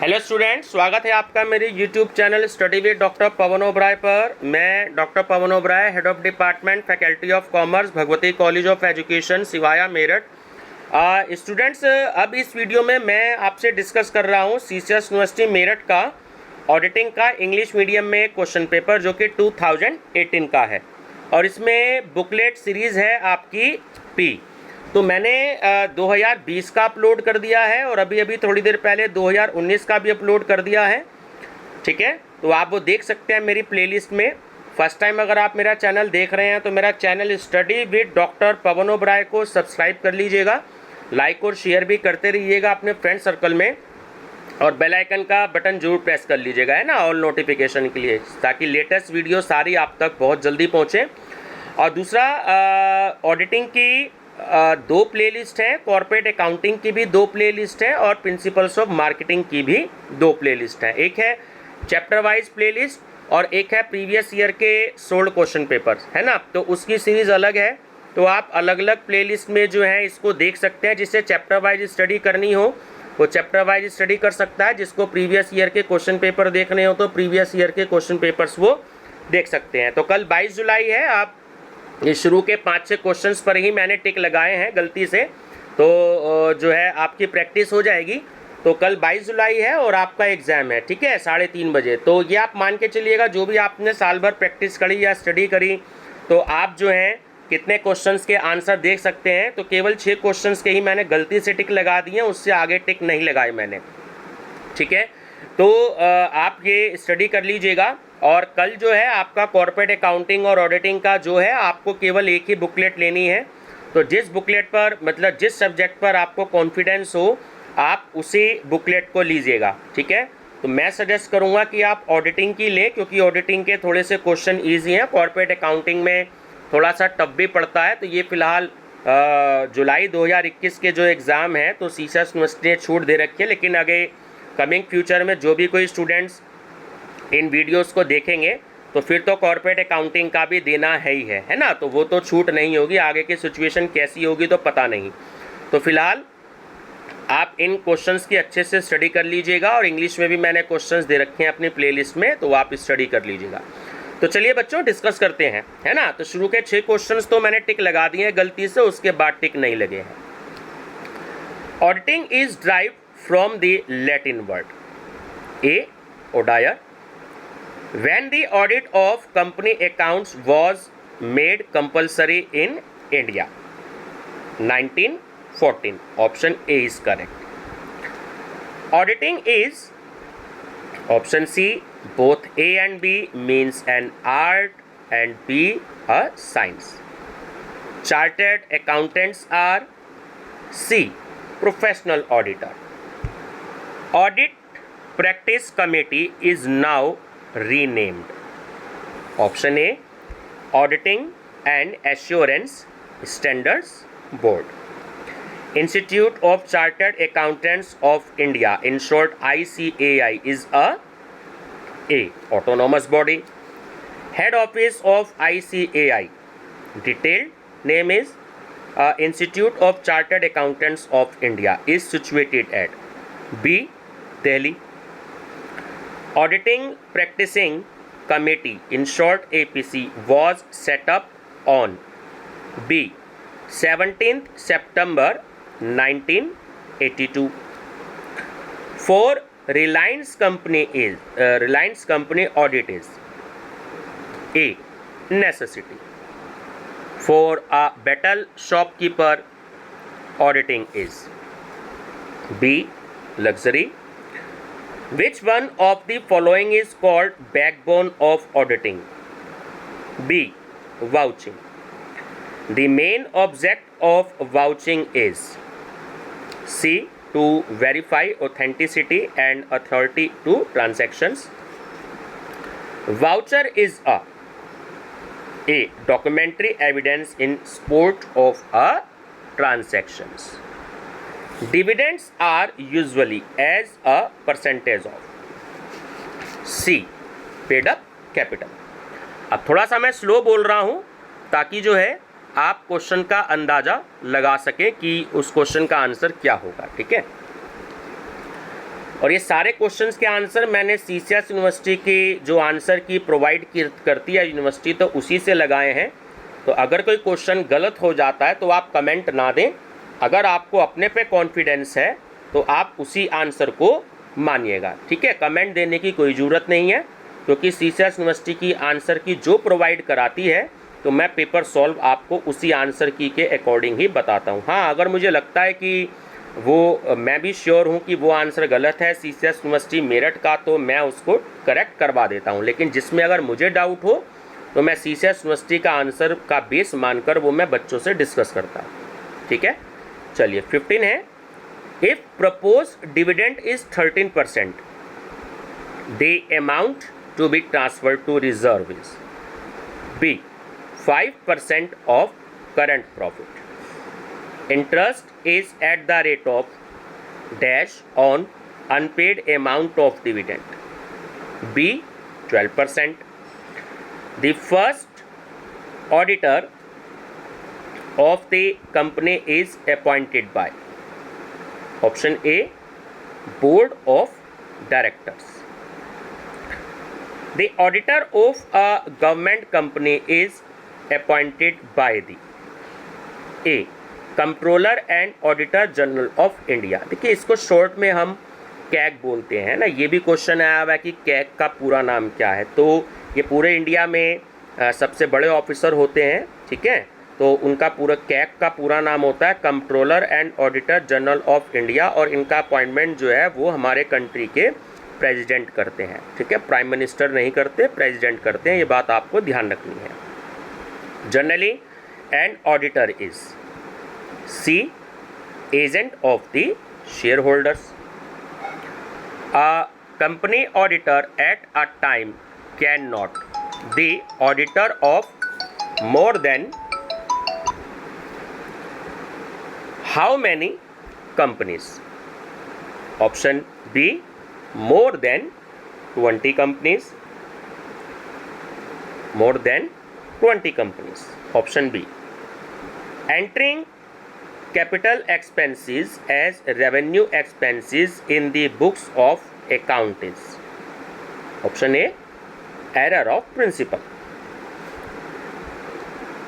Hello student, स्वागत है आपका मेरे YouTube channel study with doctor Pawan Oberoi पर। मैं doctor Pawan Oberoi, head of department faculty of commerce, Bhagwati college of education, Siwaya, Meerut. Students, अब इस वीडियो में मैं आपसे डिस्कस कर रहा हूँ सीसीएस यूनिवर्सिटी मेरठ का ऑडिटिंग का इंग्लिश मीडियम में क्वेश्चन पेपर जो कि 2018 का है, और इसमें बुकलेट सीरीज़ है आपकी पी। तो मैंने 2020 का अपलोड कर दिया है और अभी अभी थोड़ी देर पहले 2019 का भी अपलोड कर दिया है। ठीक है, तो आप वो देख सकते हैं मेरी प्लेलिस्ट में। फर्स्ट टाइम अगर आप मेरा चैनल देख रहे हैं तो मेरा channel study with doctor Pawan Oberoi को सब्सक्राइब कर लीजिएगा, लाइक और शेयर भी करते रहिएगा अपने फ्रेंड सर्कल में, और बेल आइकन का बटन जरूर प्रेस कर लीजिएगा, है ना, ऑल नोटिफिकेशन के लिए, ताकि लेटेस्ट वीडियो सारी आप तक बहुत जल्दी पहुँचे। और दूसरा, ऑडिटिंग की दो प्लेलिस्ट है, कॉर्पोरेट अकाउंटिंग की भी दो प्लेलिस्ट है और प्रिंसिपल्स ऑफ मार्केटिंग की भी दो प्लेलिस्ट है। एक है चैप्टर वाइज प्लेलिस्ट और एक है प्रीवियस ईयर के सोल्ड क्वेश्चन पेपर्स, है ना। तो उसकी सीरीज़ अलग है, तो आप अलग अलग प्लेलिस्ट में जो है इसको देख सकते हैं। जिससे चैप्टर वाइज स्टडी करनी हो वो चैप्टर वाइज स्टडी कर सकता है, जिसको प्रीवियस ईयर के क्वेश्चन पेपर देखने हो तो प्रीवियस ईयर के क्वेश्चन पेपर्स वो देख सकते हैं। तो कल 22 जुलाई है, आप ये शुरू के 5-6 क्वेश्चंस पर ही मैंने टिक लगाए हैं गलती से, तो जो है आपकी प्रैक्टिस हो जाएगी। तो कल 22 जुलाई है और आपका एग्ज़ाम है, ठीक है, 3:30 बजे। तो ये आप मान के चलिएगा, जो भी आपने साल भर प्रैक्टिस करी या स्टडी करी, तो आप जो हैं कितने क्वेश्चंस के आंसर देख सकते हैं। तो केवल 6 क्वेश्चंस के ही मैंने गलती से टिक लगा दिए, उससे आगे टिक नहीं लगाए मैंने, ठीक है। तो आप ये स्टडी कर लीजिएगा। और कल जो है आपका कॉर्पोरेट अकाउंटिंग और ऑडिटिंग का जो है, आपको केवल एक ही बुकलेट लेनी है। तो जिस बुकलेट पर, मतलब जिस सब्जेक्ट पर आपको कॉन्फिडेंस हो, आप उसी बुकलेट को लीजिएगा, ठीक है। तो मैं सजेस्ट करूंगा कि आप ऑडिटिंग की लें, क्योंकि ऑडिटिंग के थोड़े से क्वेश्चन ईजी हैं। कॉर्पोरेट अकाउंटिंग में थोड़ा सा टफ भी पड़ता है। तो ये फिलहाल जुलाई 2021 के जो एग्ज़ाम हैं तो सीसीएस यूनिवर्सिटी ने छूट दे रखी है, लेकिन आगे कमिंग फ्यूचर में जो भी कोई स्टूडेंट्स इन वीडियोस को देखेंगे तो फिर तो कॉर्पोरेट अकाउंटिंग का भी देना है ना। तो वो तो छूट नहीं होगी, आगे की सिचुएशन कैसी होगी तो पता नहीं। तो फिलहाल आप इन क्वेश्चंस की अच्छे से स्टडी कर लीजिएगा, और इंग्लिश में भी मैंने क्वेश्चंस दे रखे हैं अपनी प्लेलिस्ट में, तो आप स्टडी कर लीजिएगा। तो चलिए बच्चों डिस्कस करते हैं, है ना। तो शुरू के 6 क्वेश्चंस तो मैंने टिक लगा दिए हैं गलती से, उसके बाद टिक नहीं लगे हैं। Auditing is drive from the Latin word a O'Dwyer, when the audit of company accounts was made compulsory in India, 1914. Option A is correct. Auditing is, option C, both A and B means an art and B a science. Chartered accountants are C, professional auditor. Audit practice committee is now renamed. Option A, Auditing and Assurance Standards Board. Institute of Chartered Accountants of India, in short ICAI, is a autonomous body. Head office of ICAI, detailed name is Institute of Chartered Accountants of India, is situated at B, Delhi. Auditing Practicing Committee, in short APC, was set up on B, 17th September 1982. For Reliance Company audit is A, necessity. For a Battle Shopkeeper auditing is B, luxury. Which one of the following is called backbone of auditing? B, vouching. The main object of vouching is C, to verify authenticity and authority to transactions. Voucher is a documentary evidence in support of a transactions. Dividends are usually as a percentage of C, paid up capital. अब थोड़ा सा मैं slow बोल रहा हूँ ताकि जो है आप क्वेश्चन का अंदाज़ा लगा सकें कि उस क्वेश्चन का आंसर क्या होगा, ठीक है। और ये सारे क्वेश्चंस के आंसर मैंने सीसीएस यूनिवर्सिटी की जो आंसर की प्रोवाइड करती है यूनिवर्सिटी, तो उसी से लगाए हैं। तो अगर कोई क्वेश्चन गलत हो जाता है तो आप कमेंट ना दें। अगर आपको अपने पे कॉन्फिडेंस है तो आप उसी आंसर को मानिएगा, ठीक है। कमेंट देने की कोई ज़रूरत नहीं है, क्योंकि सीसीएस यूनिवर्सिटी की आंसर की जो प्रोवाइड कराती है तो मैं पेपर सॉल्व आपको उसी आंसर की के अकॉर्डिंग ही बताता हूँ। हाँ, अगर मुझे लगता है कि वो मैं भी श्योर हूँ कि वो आंसर गलत है सीसीएस यूनिवर्सिटी मेरठ का, तो मैं उसको करेक्ट करवा देता हूँ। लेकिन जिसमें अगर मुझे डाउट हो तो मैं सीसीएस यूनिवर्सिटी का आंसर का बेस मानकर वो मैं बच्चों से डिस्कस करता हूँ, ठीक है। चलिए 15 है, if propose dividend is 13%, the amount to be transferred to reserve is be 5% of current profit, interest is at the rate of dash on unpaid amount of dividend, B 12%. The first auditor of the company is appointed by option A board of directors. The auditor of a government company is appointed by the A controller and auditor general of India. देखिए, इसको short में हम CAG बोलते हैं ना। ये भी question आया हुआ है कि कैग का पूरा नाम क्या है। तो ये पूरे इंडिया में सबसे बड़े ऑफिसर होते हैं, ठीक है। तो उनका पूरा कैग का पूरा नाम होता है controller and auditor general of India, और इनका अपॉइंटमेंट जो है वो हमारे कंट्री के प्रेसिडेंट करते हैं, ठीक है। प्राइम मिनिस्टर नहीं करते, प्रेसिडेंट करते हैं, ये बात आपको ध्यान रखनी है। Generally and auditor is C agent of the shareholders. A company auditor at a time cannot the auditor of more than how many companies? Option B more than 20 companies. More than 20 companies. Option B entering capital expenses as revenue expenses in the books of account is option A error of principle.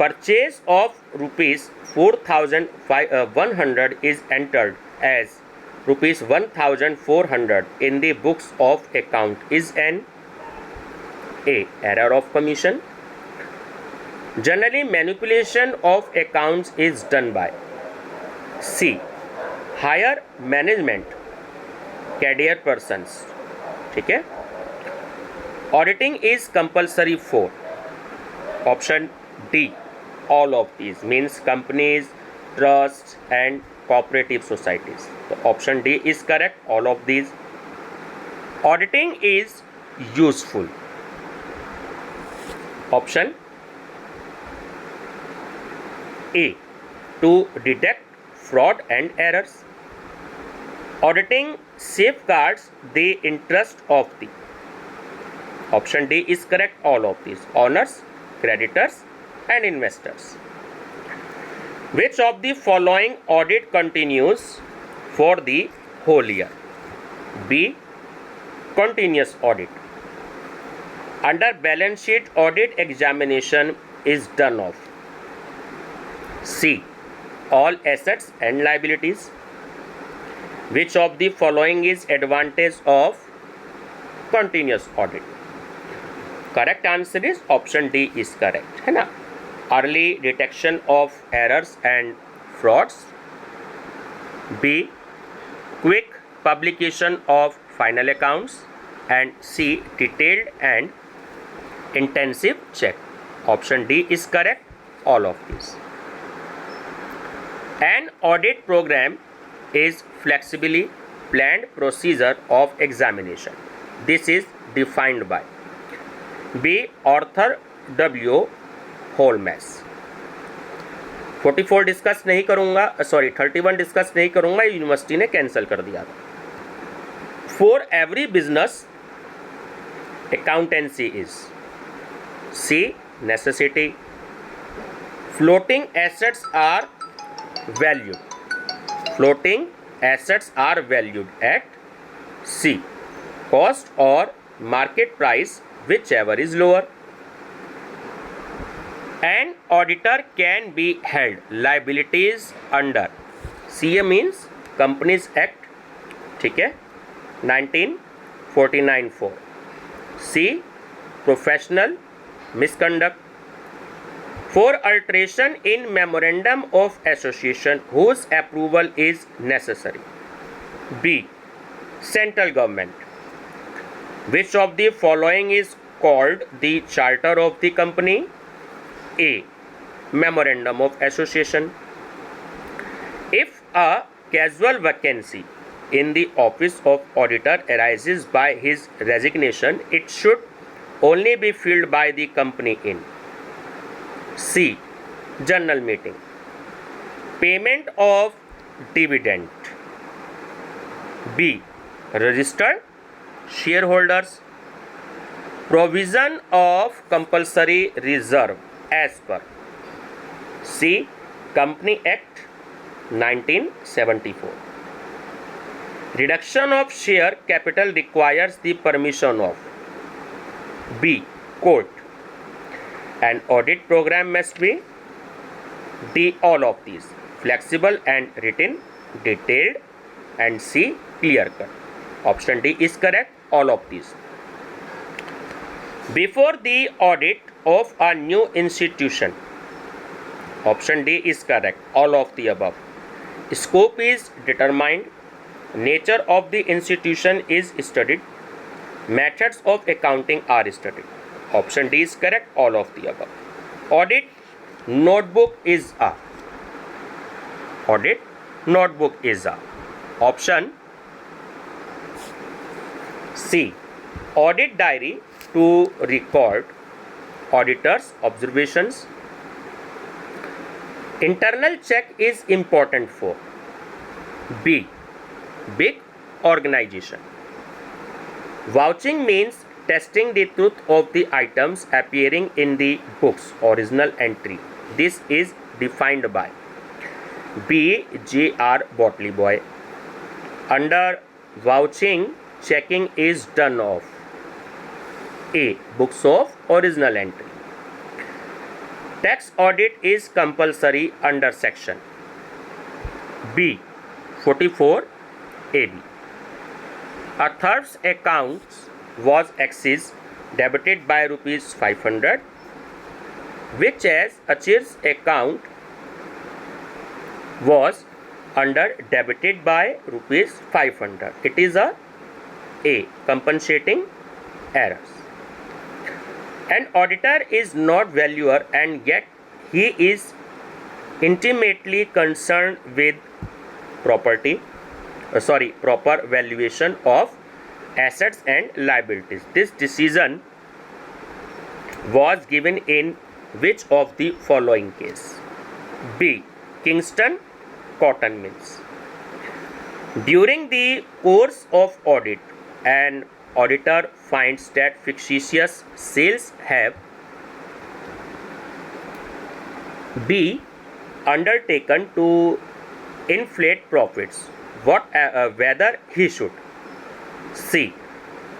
Purchase of rupees 4,100 is entered as rupees 1,400 in the books of account is an A error of commission. Generally manipulation of accounts is done by C higher management career persons, ठीक है। Auditing is compulsory for option D all of these, means companies, trusts and cooperative societies. So option D is correct, all of these. Auditing is useful. Option A to detect fraud and errors. Auditing safeguards the interest of the option D is correct, all of these, owners, creditors and investors. Which of the following audit continues for the whole year? B continuous audit. Under balance sheet audit examination is done of C all assets and liabilities. Which of the following is advantage of continuous audit? Correct answer is option D is correct, है ना। Early detection of errors and frauds. B quick publication of final accounts. And C detailed and intensive check. Option D is correct, all of these. An audit program is flexibly planned procedure of examination. This is defined by B Arthur W Holmes. 44 discuss नहीं करूँगा, 31 discuss नहीं करूँगा, university ने cancel कर दिया था। For every business accountancy is C necessity. Floating assets are valued. Floating assets are valued at C. Cost or market price, whichever is lower. An auditor can be held liabilities under CA means Companies Act, ठीक है, 1949-4. C. Professional misconduct. For alteration in memorandum of association whose approval is necessary. B. Central government. Which of the following is called the charter of the company? A. Memorandum of association. If a casual vacancy in the office of auditor arises by his resignation, it should only be filled by the company in C. General meeting. Payment of dividend. B. Registered shareholders. Provision of compulsory reserve as per C. Company Act 1974. Reduction of share capital requires the permission of B. Court. An audit program must be D. All of these, flexible and written, detailed, and C. clear cut. Option D is correct, all of these. Before the audit of a new institution, option D is correct, all of the above. Scope is determined, nature of the institution is studied, methods of accounting are studied. Option D is correct, all of the above. Audit notebook is a. Audit notebook is a. Option C. Audit diary to record auditor's observations. Internal check is important for B. Big organization. Vouching means testing the truth of the items appearing in the book's original entry. This is defined by B. J.R. Botley Boy. Under vouching, checking is done of A. Books of original entry. Tax audit is compulsory under section B. 44 AB. A third's accounts was excess debited by rupees 500, which as Achir's account was under debited by rupees 500. It is a compensating errors. An auditor is not valuer and yet he is intimately concerned with proper valuation of assets and liabilities. This decision was given in which of the following case? B. Kingston Cotton Mills. During the course of audit, an auditor finds that fictitious sales have B. undertaken to inflate profits. Whether he should C.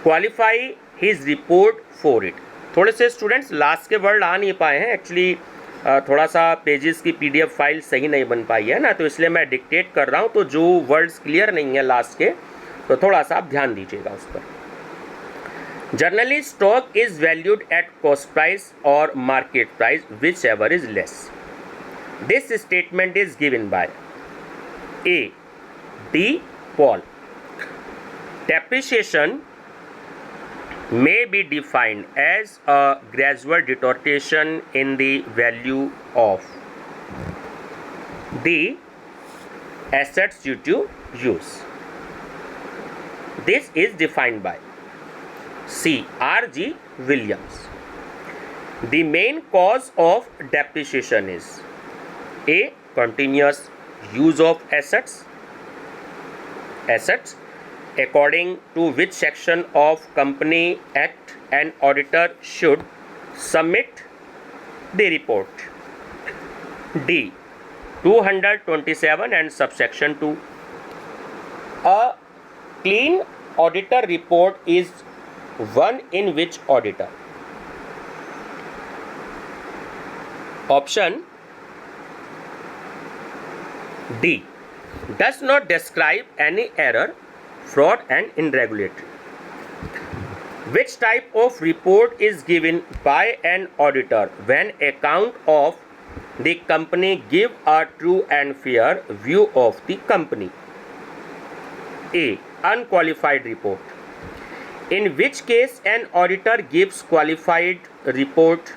qualify his report for it. थोड़े से students last के word आ नहीं पाए हैं, actually थोड़ा सा pages की PDF file सही नहीं बन पाई है ना, तो इसलिए मैं डिक्टेट कर रहा हूँ, तो जो वर्ड्स क्लियर नहीं है लास्ट के तो थोड़ा सा आप ध्यान दीजिएगा उस पर. Generally stock is valued at cost price और market price which ever is less. This statement is given by A. D. Paul. Depreciation may be defined as a gradual deterioration in the value of the assets due to use. This is defined by C. R. G. Williams. The main cause of depreciation is A. Continuous use of assets according to which section of Company Act an auditor should submit the report. D. 227 and subsection 2. A clean auditor report is one in which auditor? Option D. Does not describe any error, fraud and irregularity. Which type of report is given by an auditor when account of the company give a true and fair view of the company? A. Unqualified report. In which case an auditor gives qualified report?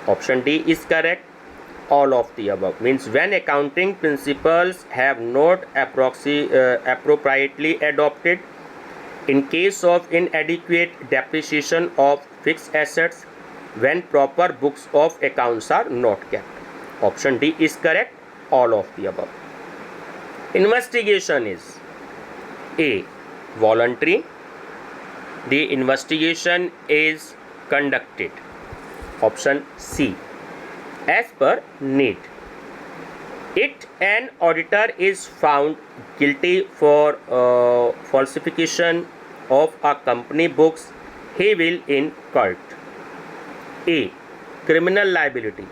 Option D is correct. All of the above. Means when accounting principles have not appropriately adopted, in case of inadequate depreciation of fixed assets, when proper books of accounts are not kept. Option D is correct. All of the above. Investigation is A. Voluntary. The investigation is conducted. Option C. As per need. If an auditor is found guilty for falsification of a company books, he will incur A. Criminal liability.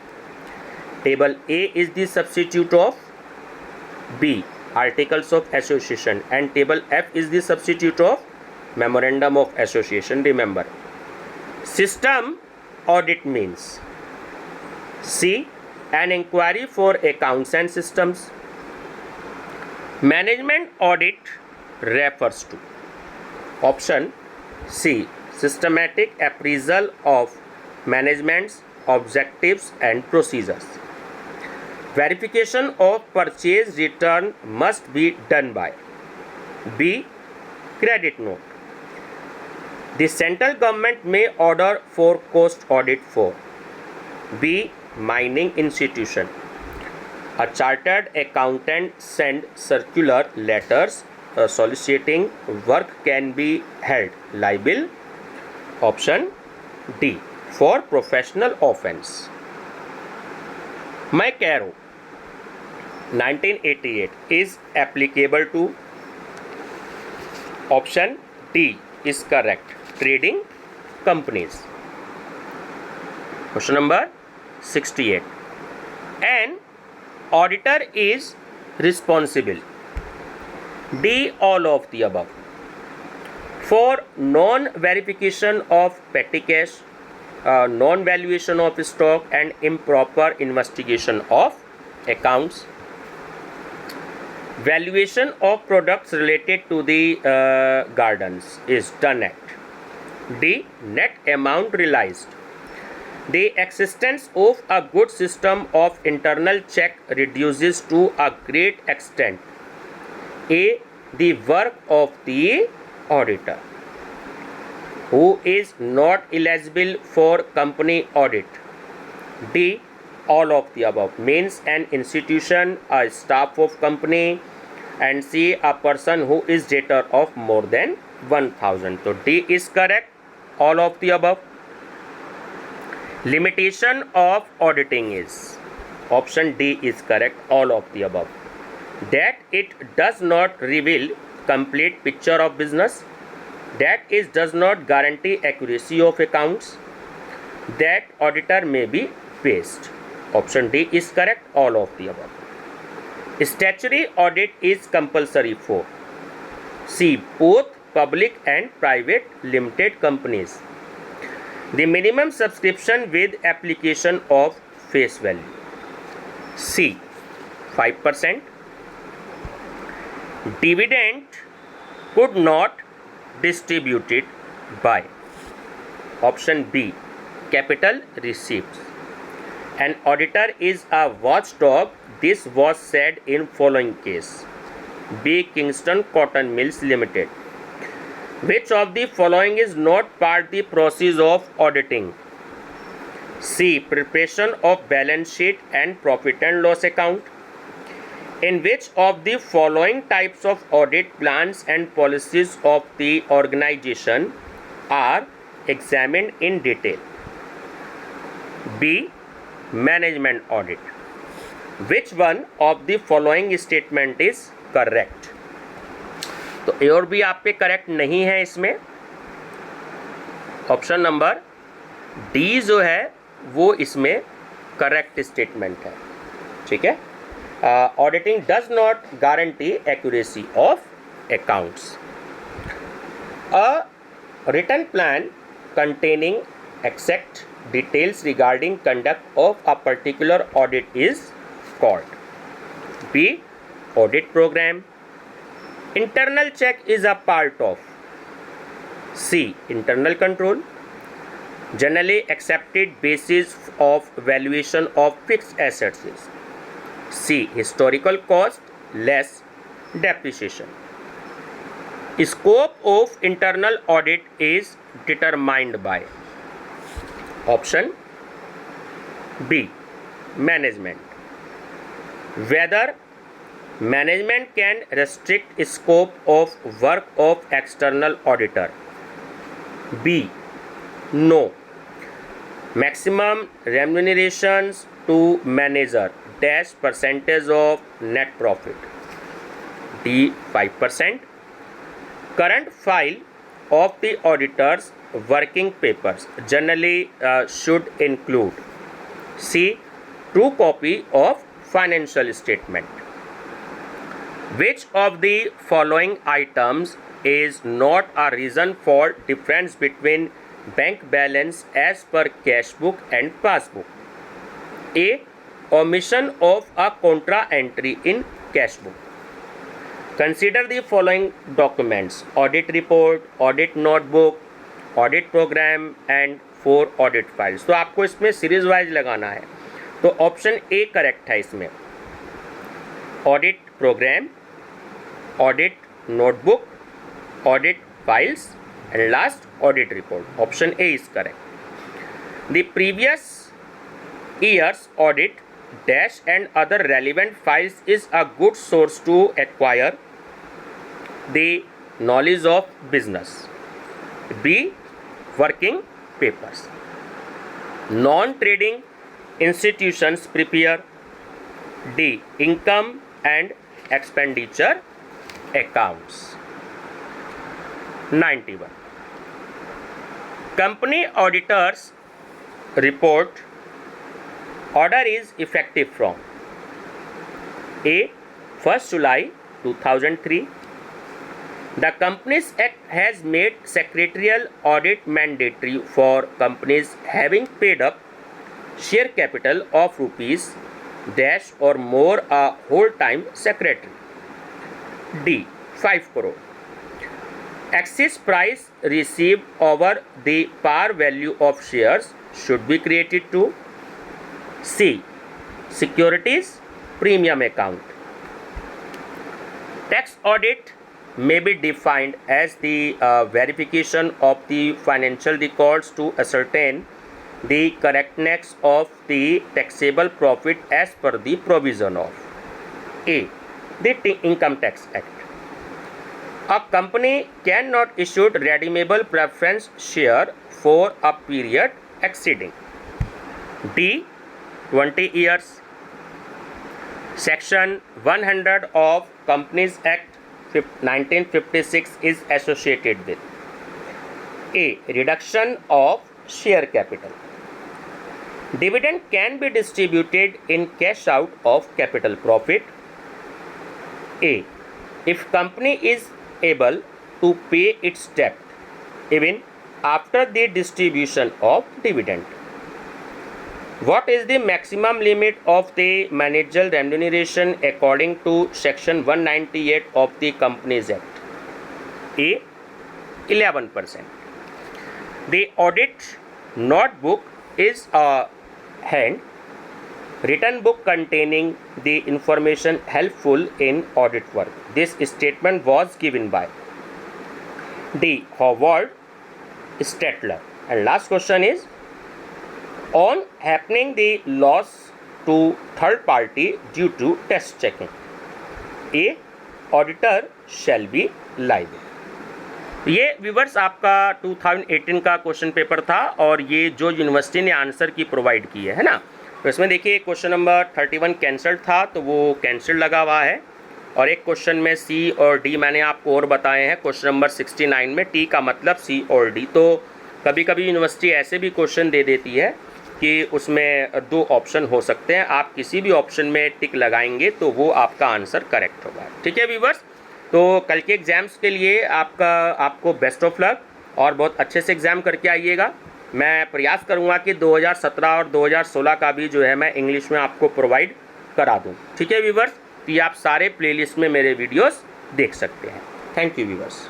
Table A is the substitute of B. Articles of Association, and table F is the substitute of Memorandum of Association. Remember, system audit means C. An inquiry for accounts and systems. Management audit refers to option C. Systematic appraisal of management's objectives and procedures. Verification of purchase return must be done by B. Credit note. The central government may order for cost audit for B. Mining institution. A chartered accountant send circular letters soliciting work can be held liable. Option D. For professional offence. McCarrow 1988 is applicable to option D is correct. Trading companies. Question number 68. An auditor is responsible. D. All of the above. For non-verification of petty cash, non-valuation of stock and improper investigation of accounts. Valuation of products related to the gardens is done at D. Net amount realized. The existence of a good system of internal check reduces to a great extent A. The work of the auditor, who is not eligible for company audit. D. All of the above means an institution, a staff of company, and C. a person who is debtor of more than 1,000. So D is correct. All of the above. Limitation of auditing is option D is correct. All of the above. That it does not reveal complete picture of business. That it does not guarantee accuracy of accounts. That auditor may be based. Option D is correct. All of the above. Statutory audit is compulsory for C. Both public and private limited companies. The minimum subscription with application of face value. C. 5%. Dividend could not distributed by option B. Capital receipts. An auditor is a watchdog. This was said in following case. B. Kingston Cotton Mills Limited. Which of the following is not part the process of auditing? C. Preparation of balance sheet and profit and loss account. In which of the following types of audit plans and policies of the organization are examined in detail? B. Management audit. Which one of the following statement is correct? तो ए और B आप पे correct नहीं है इसमें। Option number D जो है वो इसमें करेक्ट स्टेटमेंट है। ठीक है, auditing does not guarantee accuracy of accounts. A written plan containing exact details regarding conduct of a particular audit is called B. Audit program. Internal check is a part of C. Internal control. Generally accepted basis of valuation of fixed assets is C. Historical cost less depreciation. Scope of internal audit is determined by option B. Management. Whether management can restrict scope of work of external auditor. B. No. Maximum remunerations to manager dash percentage of net profit. D. 5%. Current file of the auditor's working papers generally should include C. True copy of financial statement. Which of the following items is not a reason for difference between bank balance as per cash book and passbook? A. Omission of a contra entry in cash book. Consider the following documents: audit report, audit notebook, audit program and 4 audit files. तो आपको इसमें series wise लगाना है। तो option A correct है इसमें, audit program, audit notebook, audit files and last audit report. Option A is correct. The previous years audit dash and other relevant files is a good source to acquire the knowledge of business. B. Working papers. Non-trading institutions prepare D. Income and expenditure accounts. 91. Company auditors report order is effective from A. 1st July 2003. The Companies Act has made secretarial audit mandatory for companies having paid up share capital of rupees dash or more a whole time secretary. D. 5 crore. Excess price received over the par value of shares should be credited to C. Securities premium account. Tax audit may be defined as the verification of the financial records to ascertain the correctness of the taxable profit as per the provision of A. The Income Tax Act. A company cannot issue redeemable preference share for a period exceeding D. 20 years. Section 100 of Companies Act 1956 is associated with A. Reduction of share capital. Dividend can be distributed in cash out of capital profit. A. If company is able to pay its debt even after the distribution of dividend. What is the maximum limit of the managerial remuneration according to section 198 of the Companies Act? A. 11%. The audit notebook is a hand written book containing the information helpful in audit work. This statement was given by D. Howard Statler. And last question is, on happening the loss to third party due to test checking, A. Auditor shall be liable. ये viewers आपका 2018 का question paper था और ये जो university ने answer की provide की है ना। तो इसमें देखिए क्वेश्चन नंबर 31 कैंसल्ड था तो वो कैंसिल लगा हुआ है, और एक क्वेश्चन में सी और डी मैंने आपको और बताए हैं। क्वेश्चन नंबर 69 में टी का मतलब सी और डी। तो कभी कभी यूनिवर्सिटी ऐसे भी क्वेश्चन दे देती है कि उसमें 2 ऑप्शन हो सकते हैं, आप किसी भी ऑप्शन में टिक लगाएंगे तो वो आपका आंसर करेक्ट होगा। ठीक है व्यूअर्स, तो कल के एग्ज़ाम्स के लिए आपको बेस्ट ऑफ लक और बहुत अच्छे से एग्ज़ाम करके आइएगा। मैं प्रयास करूँगा कि 2017 और 2016 का भी जो है मैं इंग्लिश में आपको प्रोवाइड करा दूँ। ठीक है व्यूअर्स, तो ये आप सारे प्लेलिस्ट में मेरे वीडियोस देख सकते हैं। Thank you viewers.